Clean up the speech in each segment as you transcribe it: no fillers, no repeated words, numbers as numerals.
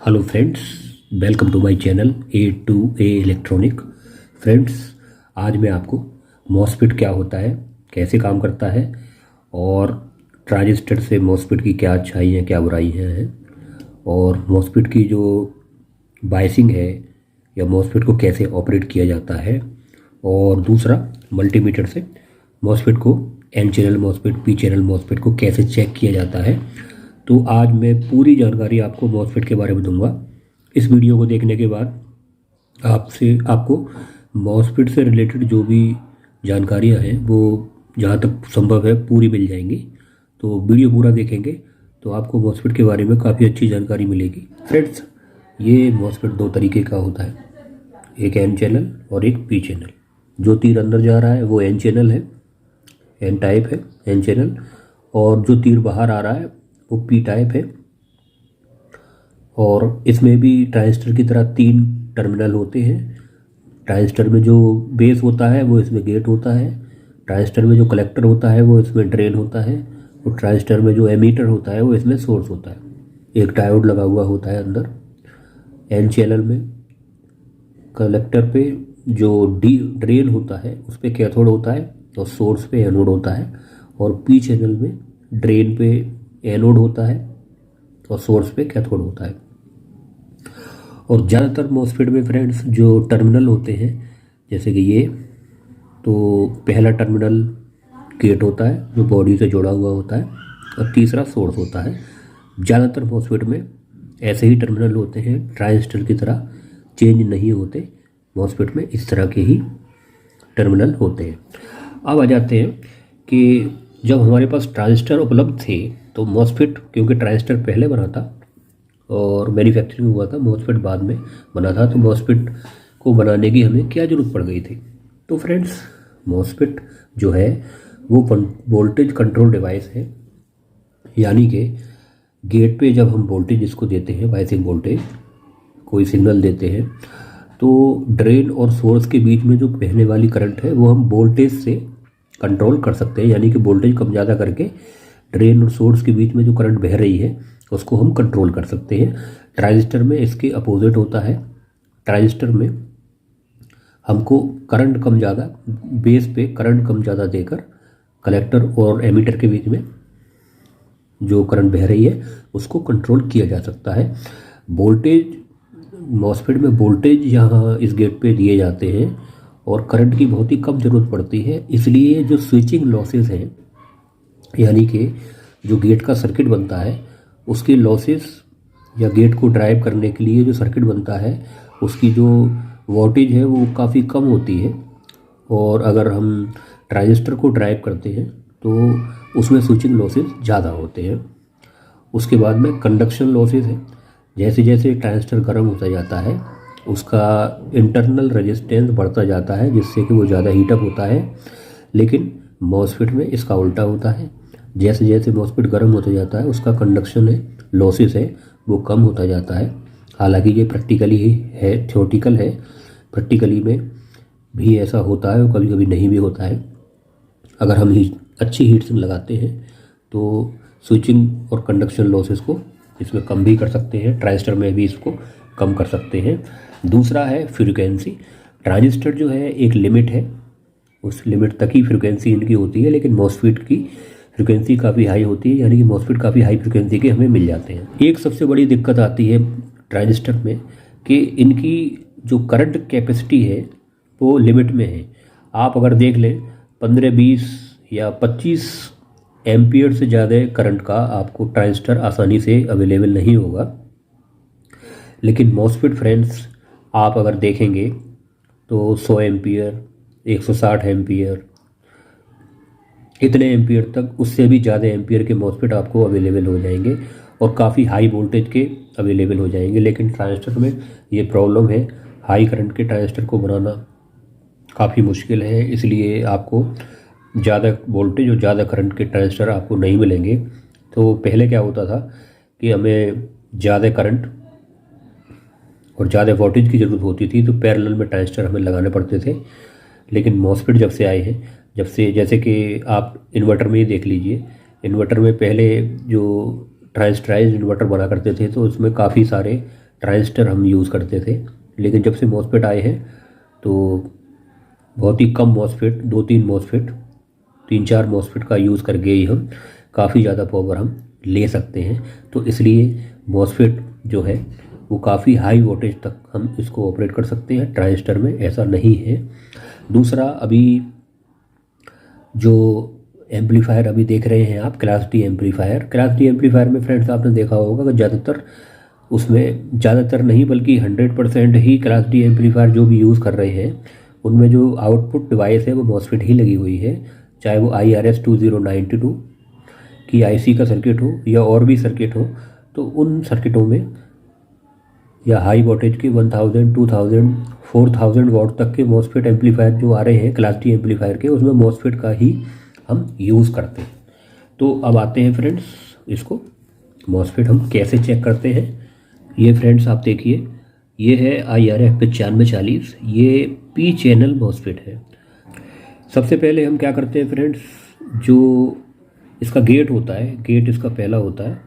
Hello friends, welcome to my channel A to A electronic. Friends, आज मैं आपको MOSFET क्या होता है, कैसे काम करता है और ट्रांजिस्टर से मॉसफेट की क्या अच्छाई हैं क्या बुराइयां हैं और मॉसफेट की जो बायसिंग है या मॉसफेट को कैसे ऑपरेट किया जाता है और दूसरा मल्टीमीटर से मॉसफेट को N channel MOSFET P channel MOSFET को कैसे चेक किया जाता है। तो आज मैं पूरी जानकारी आपको मॉसफेट के बारे में दूंगा। इस वीडियो को देखने के बाद आपको मॉसफेट से रिलेटेड जो भी जानकारियां हैं वो जहां तक संभव है पूरी मिल जाएंगी। तो वीडियो पूरा देखेंगे तो आपको मॉसफेट के बारे में काफ़ी अच्छी जानकारी मिलेगी। फ्रेंड्स, ये मॉसफेट दो तरीके का होता है, एक एन चैनल और एक पी चैनल। जो तीर अंदर जा रहा है वो एन चैनल है, एन टाइप है एन चैनल, और जो तीर बाहर आ रहा है वो पी टाइप है। और इसमें भी ट्रांजिस्टर की तरह 3 टर्मिनल होते हैं। ट्रांजिस्टर में जो बेस होता है वो इसमें गेट होता है, ट्रांजिस्टर में जो कलेक्टर होता है वो इसमें ड्रेन होता है, और ट्रांजिस्टर में जो एमीटर होता है वो इसमें सोर्स होता है। एक डायोड लगा हुआ होता है अंदर। एन चैनल में कलेक्टर पे जो ड्रेन होता है उस पर कैथोड होता है और सोर्स पे एनोड होता है, और पी चैनल में ड्रेन पे एनोड होता है और सोर्स पे कैथोड होता है। और ज़्यादातर मॉसफेट में फ्रेंड्स जो टर्मिनल होते हैं, जैसे कि ये, तो पहला टर्मिनल गेट होता है जो बॉडी से जुड़ा हुआ होता है, और तीसरा सोर्स होता है। ज़्यादातर मॉसफेट में ऐसे ही टर्मिनल होते हैं, ट्रांजिस्टर की तरह चेंज नहीं होते। मॉसफेट में इस तरह के ही टर्मिनल होते हैं। अब आ जाते हैं कि जब हमारे पास ट्रांजिस्टर उपलब्ध थे तो मॉसफेट, क्योंकि ट्रांजिस्टर पहले बना था और मैन्युफैक्चरिंग हुआ था, मॉसफेट बाद में बना था, तो मॉसफेट को बनाने की हमें क्या ज़रूरत पड़ गई थी। तो फ्रेंड्स, मॉसफेट जो है वो वोल्टेज कंट्रोल डिवाइस है। यानी कि गेट पे जब हम वोल्टेज इसको देते हैं, बायसिंग वोल्टेज, कोई सिग्नल देते हैं, तो ड्रेन और सोर्स के बीच में जो बहने वाली करंट है वो हम वोल्टेज से कंट्रोल कर सकते हैं। यानी कि वोल्टेज कम ज़्यादा करके ड्रेन और सोर्स के बीच में जो करंट बह रही है उसको हम कंट्रोल कर सकते हैं। ट्रांजिस्टर में इसके अपोजिट होता है। ट्रांजिस्टर में हमको करंट कम ज़्यादा, बेस पे करंट कम ज़्यादा देकर कलेक्टर और एमीटर के बीच में जो करंट बह रही है उसको कंट्रोल किया जा सकता है। वोल्टेज, मॉसफेट में वोल्टेज यहाँ इस गेट पे दिए जाते हैं और करंट की बहुत ही कम ज़रूरत पड़ती है। इसलिए जो स्विचिंग लॉसेस हैं, यानी कि जो गेट का सर्किट बनता है उसके लॉसेस, या गेट को ड्राइव करने के लिए जो सर्किट बनता है उसकी जो वोल्टेज है वो काफ़ी कम होती है। और अगर हम ट्रांजिस्टर को ड्राइव करते हैं तो उसमें स्विचिंग लॉसेस ज़्यादा होते हैं। उसके बाद में कंडक्शन लॉसेस है। जैसे जैसे ट्रांजिस्टर गर्म होता जाता है उसका इंटरनल रेजिस्टेंस बढ़ता जाता है, जिससे कि वो ज़्यादा हीटअप होता है। लेकिन मॉसफेट में इसका उल्टा होता है। जैसे जैसे मॉसफेट गर्म होता जाता है उसका कंडक्शन है, लॉसेस है, वो कम होता जाता है। हालांकि ये प्रैक्टिकली ही है, थ्योरेटिकल है। प्रैक्टिकली में भी ऐसा होता है और कभी कभी नहीं भी होता है। अगर हम अच्छी हीट सिंक लगाते हैं तो स्विचिंग और कंडक्शन लॉसेस को इसमें कम भी कर सकते हैं। ट्रांजिस्टर में भी इसको कम कर सकते हैं। दूसरा है फ्रीक्वेंसी। ट्रांजिस्टर जो है एक लिमिट है, उस लिमिट तक ही फ्रीक्वेंसी इनकी होती है, लेकिन मॉसफेट की फ्रीक्वेंसी काफ़ी हाई होती है। यानी कि मॉसफेट काफ़ी हाई फ्रीक्वेंसी के हमें मिल जाते हैं। एक सबसे बड़ी दिक्कत आती है ट्रांजिस्टर में कि इनकी जो करंट कैपेसिटी है वो लिमिट में है। आप अगर देख लें 15, 20 या 25 एम्पियर से ज़्यादा करंट का आपको ट्रांजिस्टर आसानी से अवेलेबल नहीं होगा। लेकिन मॉसफेट फ्रेंड्स, आप अगर देखेंगे तो 100 एम्पियर, 160 एम्पियर, इतने एम्पियर तक, उससे भी ज़्यादा एम्पियर के मॉसफेट आपको अवेलेबल हो जाएंगे और काफ़ी हाई वोल्टेज के अवेलेबल हो जाएंगे। लेकिन ट्रांजिस्टर में ये प्रॉब्लम है, हाई करंट के ट्रांजिस्टर को बनाना काफ़ी मुश्किल है। इसलिए आपको ज़्यादा वोल्टेज और ज़्यादा करंट के ट्रांजिस्टर आपको नहीं मिलेंगे। तो पहले क्या होता था कि हमें ज़्यादा करंट और ज़्यादा वोल्टेज की ज़रूरत होती थी, तो पैरेलल में ट्रांजिस्टर हमें लगाने पड़ते थे। लेकिन मॉसफेट जब से आए हैं, जब से, जैसे कि आप इन्वर्टर में ही देख लीजिए, इन्वर्टर में पहले जो ट्रांजिस्टराइज्ड इन्वर्टर बना करते थे तो उसमें काफ़ी सारे ट्रांजिस्टर हम यूज़ करते थे, लेकिन जब से मॉसफेट आए हैं तो बहुत ही कम मॉसफेट, 2-3 मॉसफेट, 3-4 मॉसफेट का यूज़ करके ही हम काफ़ी ज़्यादा पावर हम ले सकते हैं। तो इसलिए मॉसफेट जो है वो काफ़ी हाई वोल्टेज तक हम इसको ऑपरेट कर सकते हैं, ट्रांजिस्टर में ऐसा नहीं है। दूसरा, अभी जो एम्पलीफायर अभी देख रहे हैं आप, क्लास डी एम्पलीफायर में फ्रेंड्स आपने देखा होगा कि ज़्यादातर उसमें, ज़्यादातर नहीं बल्कि 100% ही क्लास डी एम्पलीफायर जो भी यूज़ कर रहे हैं उनमें जो आउटपुट डिवाइस है वो मॉसफेट ही लगी हुई है, चाहे वो IRS 2092 की IC का सर्किट हो या और भी सर्किट हो। तो उन सर्किटों में या हाई वोल्टेज के 1000, 2000, 4000 वाट तक के मॉसफेट एम्पलीफायर जो आ रहे हैं क्लास डी एम्पलीफायर के, उसमें मॉसफेट का ही हम यूज़ करते हैं। तो अब आते हैं फ्रेंड्स, इसको मॉसफेट हम कैसे चेक करते हैं। ये फ्रेंड्स आप देखिए, ये है IRF 9540, ये पी चैनल मॉसफेट है। सबसे पहले हम क्या करते हैं फ्रेंड्स, जो इसका गेट होता है, गेट इसका पहला होता है,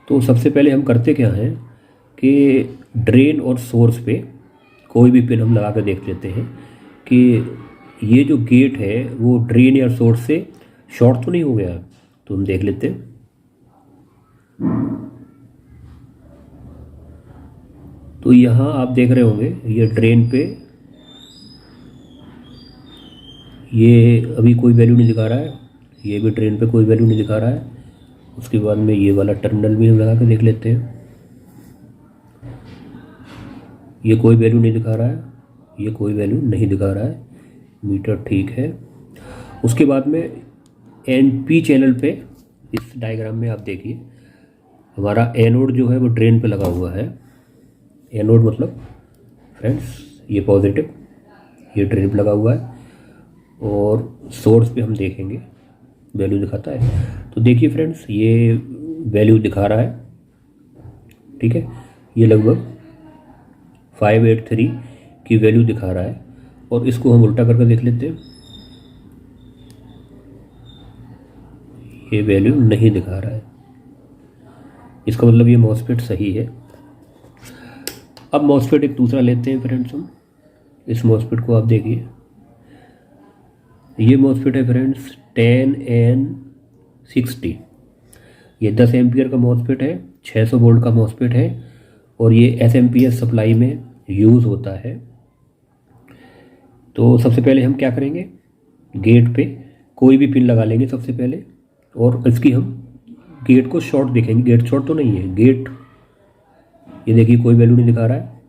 तो सबसे पहले हम करते क्या हैं कि ड्रेन और सोर्स पे कोई भी पिन हम लगा कर देख लेते हैं कि ये जो गेट है वो ड्रेन या सोर्स से शॉर्ट तो नहीं हो गया। तो हम देख लेते हैं। तो यहाँ आप देख रहे होंगे ये ड्रेन पे ये अभी कोई वैल्यू नहीं दिखा रहा है, ये भी ड्रेन पे कोई वैल्यू नहीं दिखा रहा है। उसके बाद में ये वाला टर्मिनल भी हम लगा के देख लेते हैं, ये कोई वैल्यू नहीं दिखा रहा है, ये कोई वैल्यू नहीं दिखा रहा है, मीटर ठीक है। उसके बाद में NP चैनल पे इस डायग्राम में आप देखिए, हमारा एनोड जो है वो ड्रेन पे लगा हुआ है। एनोड मतलब फ्रेंड्स ये पॉजिटिव, ये ड्रेन पे लगा हुआ है, और सोर्स पे हम देखेंगे वैल्यू दिखाता है। तो देखिए फ्रेंड्स, ये वैल्यू दिखा रहा है, ठीक है, ये लगभग 583 की वैल्यू दिखा रहा है। और इसको हम उल्टा करके देख लेते हैं, ये वैल्यू नहीं दिखा रहा है, इसका मतलब ये मॉसफेट सही है। अब मॉसफेट एक दूसरा लेते हैं फ्रेंड्स हम, इस मॉसफेट को आप देखिए, ये मॉसफेट है फ्रेंड्स 10N60, ये 10 एम्पियर का मॉसफेट है, 600 वोल्ट का मॉसफेट है, और ये SMPS सप्लाई में यूज़ होता है। तो सबसे पहले हम क्या करेंगे, गेट पे कोई भी पिन लगा लेंगे सबसे पहले, और इसकी हम गेट को शॉर्ट देखेंगे। गेट शॉर्ट तो नहीं है, गेट ये देखिए कोई वैल्यू नहीं दिखा रहा है,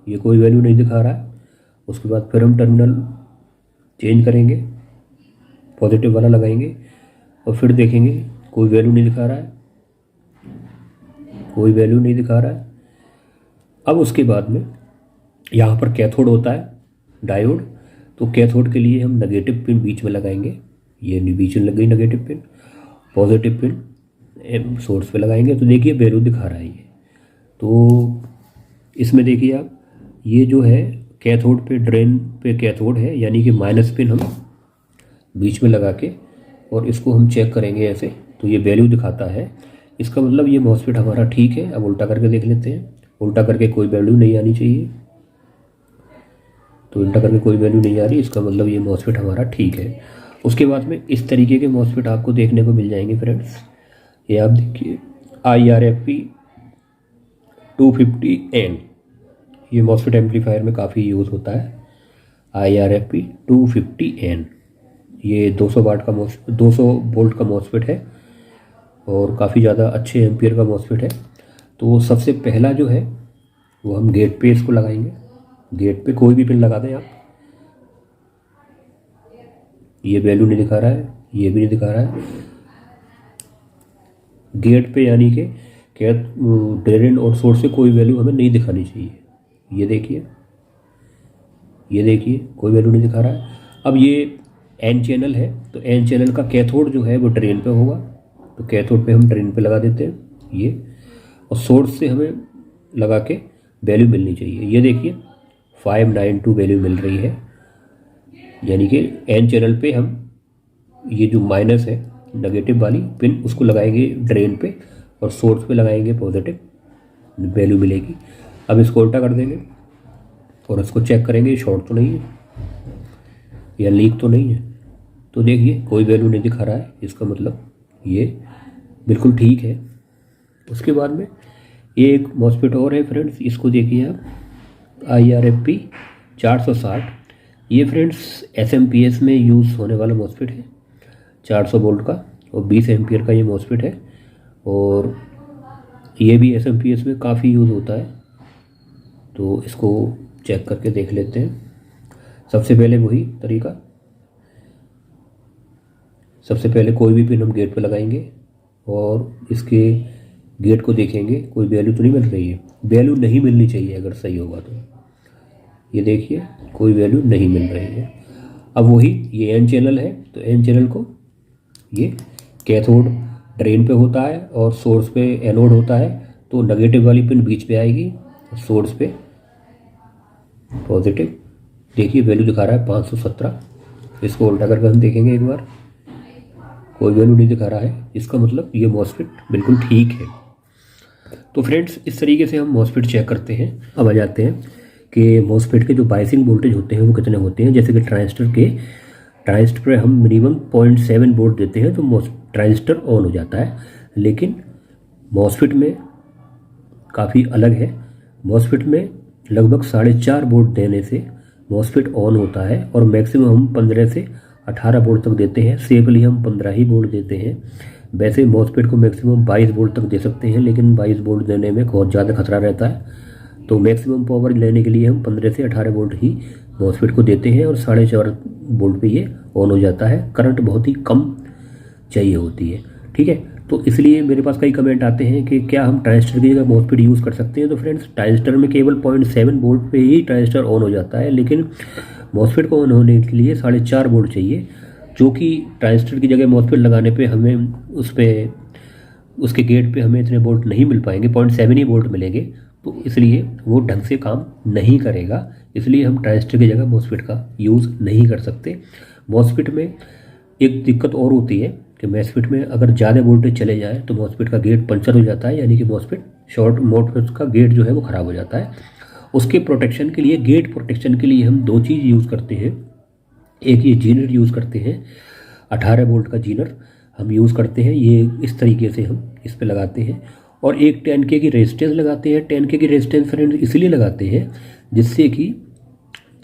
ये कोई वैल्यू नहीं दिखा रहा है। उसके बाद फिर हम टर्मिनल चेंज करेंगे, पॉजिटिव वाला लगाएंगे, और फिर देखेंगे कोई वैल्यू नहीं दिखा रहा है, कोई वैल्यू नहीं दिखा रहा है। अब उसके बाद में यहाँ पर कैथोड होता है, डायोड, तो कैथोड के लिए हम नेगेटिव पिन बीच में लगाएंगे, ये बीच में लग गई negative pin, positive pin source पे लगाएंगे। तो देखिए वैल्यू दिखा रहा है ये। तो इसमें देखिए आप, ये जो है कैथोड पे, ड्रेन पे कैथोड है, यानी कि माइनस पिन हम बीच में लगा के और इसको हम चेक करेंगे ऐसे, तो ये वैल्यू दिखाता है। इसका मतलब ये मॉसफेट हमारा ठीक है। अब उल्टा करके देख लेते हैं, उल्टा करके कोई वैल्यू नहीं आनी चाहिए, तो उल्टा करके कोई वैल्यू नहीं आ रही, इसका मतलब ये मॉसफेट हमारा ठीक है। उसके बाद में इस तरीके के मॉसफेट आपको देखने को मिल जाएंगे फ्रेंड्स। ये आप देखिए IRFP 250N, ये मॉसफेट एम्पलीफायर में काफ़ी यूज़ होता है। IRFP 250N, ये 200 वाट का 200 वोल्ट का मॉसफेट है और काफ़ी ज़्यादा अच्छे एम्पियर का मॉसफेट है। तो सबसे पहला जो है वो हम गेट पे इसको लगाएंगे। गेट पे कोई भी पिन लगा दें आप, ये वैल्यू नहीं दिखा रहा है, ये भी नहीं दिखा रहा है। गेट पे यानी कि ड्रेन और सोर्स से कोई वैल्यू हमें नहीं दिखानी चाहिए। ये देखिए, ये देखिए कोई वैल्यू नहीं दिखा रहा है। अब ये N चैनल है, तो N चैनल का कैथोड जो है वो ड्रेन पे होगा, तो कैथोड पे हम ड्रेन पे लगा देते हैं ये, और सोर्स से हमें लगा के वैल्यू मिलनी चाहिए। ये देखिए 592 वैल्यू मिल रही है, यानी कि N चैनल पे हम ये जो माइनस है नेगेटिव वाली पिन उसको लगाएंगे ड्रेन पे और सोर्स पे लगाएंगे पॉजिटिव, वैल्यू मिलेगी। अब इसको उल्टा कर देंगे और इसको चेक करेंगे शॉर्ट तो नहीं है या लीक तो नहीं है। तो देखिए कोई वैल्यू नहीं दिखा रहा है, इसका मतलब ये बिल्कुल ठीक है। उसके बाद में ये एक मॉस्फेट और है फ्रेंड्स, इसको देखिए आप, IRFP 460। ये फ्रेंड्स SMPS में यूज़ होने वाला मॉस्फेट है, 400 वोल्ट का और 20 एम्पियर का ये मॉस्फेट है। और ये भी SMPS में काफ़ी यूज़ होता है, तो इसको चेक करके देख लेते हैं। सबसे पहले वही तरीका, सबसे पहले कोई भी पिन हम गेट पे लगाएंगे और इसके गेट को देखेंगे कोई वैल्यू तो नहीं मिल रही है। वैल्यू नहीं मिलनी चाहिए अगर सही होगा तो। ये देखिए कोई वैल्यू नहीं मिल रही है। अब वही ये N चैनल है, तो N चैनल को ये कैथोड ड्रेन पे होता है और सोर्स पे एनोड होता है, तो नेगेटिव वाली पिन बीच पे आएगी, सोर्स पे पॉजिटिव। देखिए वैल्यू दिखा रहा है 517। इसको उल्टा करके हम देखेंगे एक बार, कोई वैल्यू नहीं दिखा रहा है, इसका मतलब ये मॉस्फेट बिल्कुल ठीक है। तो फ्रेंड्स इस तरीके से हम मॉस्फेट चेक करते हैं। अब आ जाते हैं कि मॉस्फेट के जो बायसिंग वोल्टेज होते हैं वो कितने होते हैं। जैसे कि ट्रांजिस्टर पे हम मिनिमम 0.7 वोल्ट देते हैं तो ट्रांजिस्टर ऑन हो जाता है, लेकिन मॉस्फेट में काफ़ी अलग है। मॉस्फेट में लगभग 4.5 वोल्ट देने से मॉस्फेट ऑन होता है और मैक्सिमम हम 15 से 18 वोल्ट तक देते हैं। सेफली हम 15 ही वोल्ट देते हैं। वैसे मॉस्फेट को मैक्सिमम 22 वोल्ट तक दे सकते हैं, लेकिन 22 वोल्ट देने में बहुत ज़्यादा खतरा रहता है, तो मैक्सिमम पावर लेने के लिए हम 15 से 18 वोल्ट ही मॉस्फेट को देते हैं और 4.5 वोल्ट पे ये ऑन हो जाता है। करंट बहुत ही कम चाहिए होती है, ठीक है। तो इसलिए मेरे पास कई कमेंट आते हैं कि क्या हम ट्रांजिस्टर की जगह मॉस्फेट यूज़ कर सकते हैं। तो फ्रेंड्स ट्रांजिस्टर में केवल 0.7 वोल्ट पे ही ट्रांजिस्टर ऑन हो जाता है, लेकिन मॉस्फेट को ऑन होने के लिए 4.5 वोल्ट चाहिए, जो कि ट्रांजिस्टर की जगह मॉस्फेट लगाने पे हमें उसके गेट पे हमें इतने वोल्ट नहीं मिल पाएंगे, 0.7 ही वोल्ट मिलेंगे, तो इसलिए वो ढंग से काम नहीं करेगा। इसलिए हम ट्रांजिस्टर की जगह मॉस्फेट का यूज़ नहीं कर सकते। मॉस्फेट में एक दिक्कत और होती है कि मॉस्फेट में अगर ज़्यादा वोल्टेज चले जाए तो मॉस्फेट का गेट पंचर हो जाता है, यानी कि मॉस्फेट का गेट जो है वो ख़राब हो जाता है। उसके प्रोटेक्शन के लिए, गेट प्रोटेक्शन के लिए हम दो चीज़ यूज़ करते हैं। एक ये जीनर यूज़ करते हैं, 18 वोल्ट का जीनर हम यूज़ करते हैं, ये इस तरीके से हम इस पे लगाते हैं। और एक 10K की रेजिस्टेंस लगाते हैं। 10K की रेजिस्टेंस फ्रेंड इसलिए लगाते हैं जिससे कि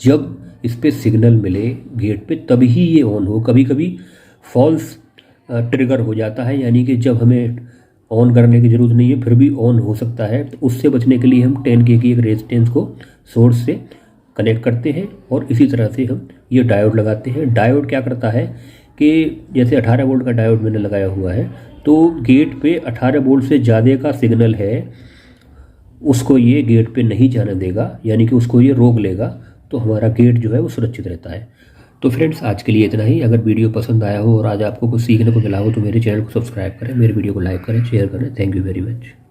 जब इस पर सिग्नल मिले गेट पे तभी ये ऑन हो। कभी कभी फॉल्स ट्रिगर हो जाता है, यानी कि जब हमें ऑन करने की ज़रूरत नहीं है फिर भी ऑन हो सकता है। तो उससे बचने के लिए हम 10K की एक रेजिस्टेंस को सोर्स से कनेक्ट करते हैं और इसी तरह से हम ये डायोड लगाते हैं। डायोड क्या करता है कि जैसे 18 वोल्ट का डायोड मैंने लगाया हुआ है, तो गेट पे 18 वोल्ट से ज़्यादा का सिग्नल है, उसको ये गेट पे नहीं जाने देगा, यानी कि उसको ये रोक लेगा, तो हमारा गेट जो है वो सुरक्षित रहता है। तो फ्रेंड्स आज के लिए इतना ही। अगर वीडियो पसंद आया हो और आज आपको कुछ सीखने को मिला हो तो मेरे चैनल को सब्सक्राइब करें, मेरे वीडियो को लाइक करें, शेयर करें। Thank you very much.